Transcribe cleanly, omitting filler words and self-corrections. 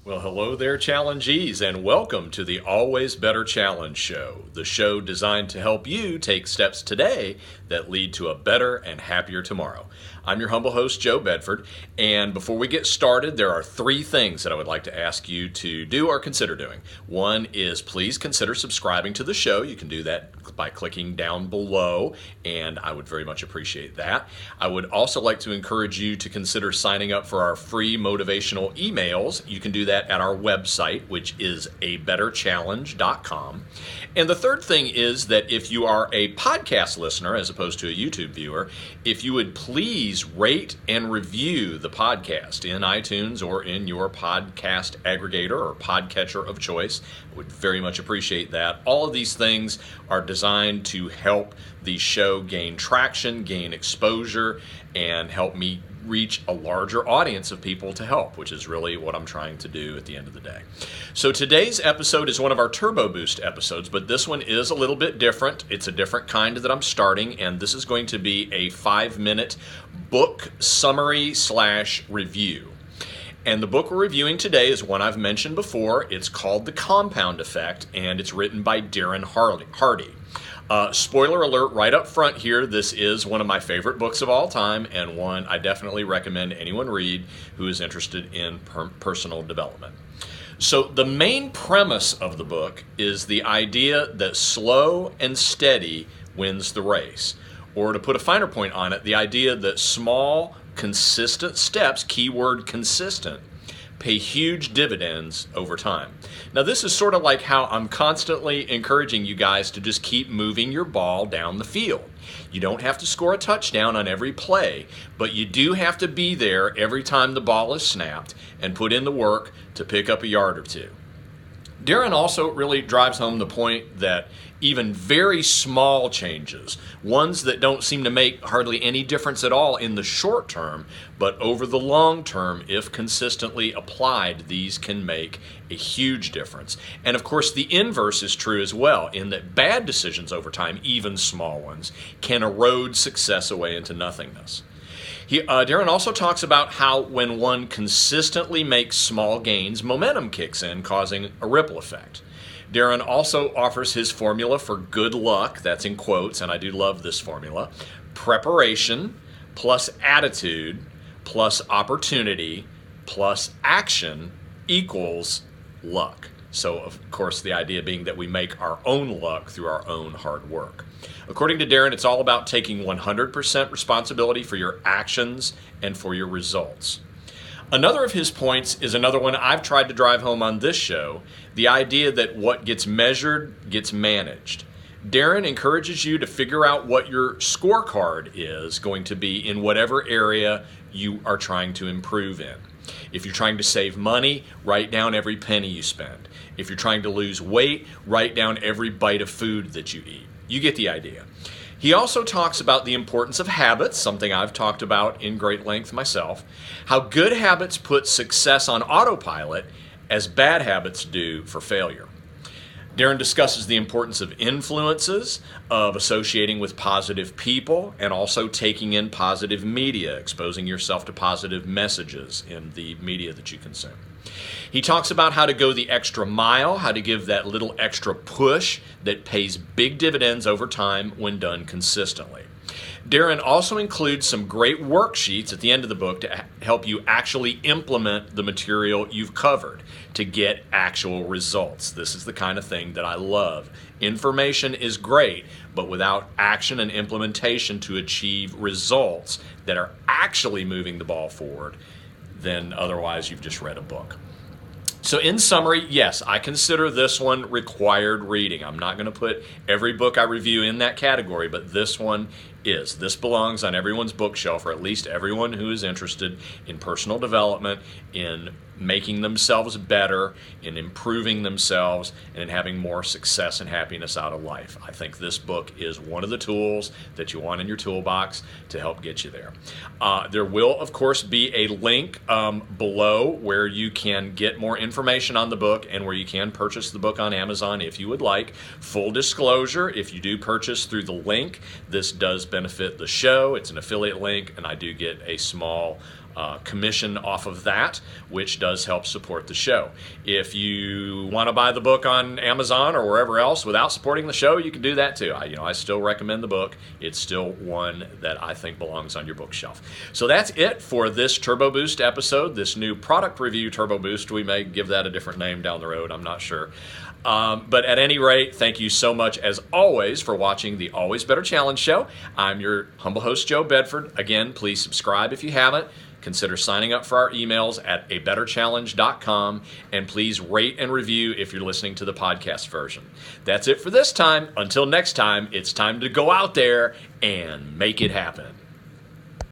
Well, hello there, challengees, and welcome to the Always Better Challenge Show, the show designed to help you take steps today that lead to a better and happier tomorrow. I'm your humble host, Joe Bedford, and before we get started, there are three things that I would like to ask you to do or consider doing. One is please consider subscribing to the show. You can do that by clicking down below, and I would very much appreciate that. I would also like to encourage you to consider signing up for our free motivational emails. You can do that at our website, which is abetterchallenge.com. And the third thing is that if you are a podcast listener as opposed to a YouTube viewer, if you would please rate and review the podcast in iTunes or in your podcast aggregator or podcatcher of choice, I would very much appreciate that. All of these things are designed to help the show gain traction, gain exposure, and help me reach a larger audience of people to help, which is really what I'm trying to do at the end of the day. So today's episode is one of our Turbo Boost episodes, but this one is a little bit different. It's a different kind that I'm starting, and this is going to be a 5-minute book summary / review. And the book we're reviewing today is one I've mentioned before. It's called The Compound Effect, and it's written by Darren Hardy. Spoiler alert right up front here, this is one of my favorite books of all time and one I definitely recommend anyone read who is interested in personal development. So the main premise of the book is the idea that slow and steady wins the race. Or to put a finer point on it, the idea that small, consistent steps, keyword consistent, pay huge dividends over time. Now, this is sort of like how I'm constantly encouraging you guys to just keep moving your ball down the field. You don't have to score a touchdown on every play, but you do have to be there every time the ball is snapped and put in the work to pick up a yard or two. Darren also really drives home the point that even very small changes, ones that don't seem to make hardly any difference at all in the short term, but over the long term, if consistently applied, these can make a huge difference. And of course, the inverse is true as well, in that bad decisions over time, even small ones, can erode success away into nothingness. Darren also talks about how when one consistently makes small gains, momentum kicks in, causing a ripple effect. Darren also offers his formula for good luck, that's in quotes, and I do love this formula: preparation plus attitude plus opportunity plus action equals luck. So, of course, the idea being that we make our own luck through our own hard work. According to Darren, it's all about taking 100% responsibility for your actions and for your results. Another of his points is another one I've tried to drive home on this show, the idea that what gets measured gets managed. Darren encourages you to figure out what your scorecard is going to be in whatever area you are trying to improve in. If you're trying to save money, write down every penny you spend. If you're trying to lose weight, write down every bite of food that you eat. You get the idea. He also talks about the importance of habits, something I've talked about in great length myself, how good habits put success on autopilot as bad habits do for failure. Darren discusses the importance of influences, of associating with positive people, and also taking in positive media, exposing yourself to positive messages in the media that you consume. He talks about how to go the extra mile, how to give that little extra push that pays big dividends over time when done consistently. Darren also includes some great worksheets at the end of the book to help you actually implement the material you've covered to get actual results. This is the kind of thing that I love. Information is great, but without action and implementation to achieve results that are actually moving the ball forward, then otherwise you've just read a book. So in summary, yes, I consider this one required reading. I'm not going to put every book I review in that category, but this one is. This belongs on everyone's bookshelf, or at least everyone who is interested in personal development, in making themselves better, in improving themselves, and in having more success and happiness out of life. I think this book is one of the tools that you want in your toolbox to help get you there. There will, of course, be a link below where you can get more information on the book and where you can purchase the book on Amazon if you would like. Full disclosure, if you do purchase through the link, this does benefit the show. It's an affiliate link, and I do get a small commission off of that, which does help support the show. If you want to buy the book on Amazon or wherever else without supporting the show, you can do that too. I still recommend the book. It's still one that I think belongs on your bookshelf. So that's it for this Turbo Boost episode, this new product review Turbo Boost. We may give that a different name down the road. I'm not sure. But at any rate, thank you so much, as always, for watching the Always Better Challenge show. I'm your humble host, Joe Bedford. Again, please subscribe if you haven't. Consider signing up for our emails at abetterchallenge.com, and please rate and review if you're listening to the podcast version. That's it for this time. Until next time, it's time to go out there and make it happen.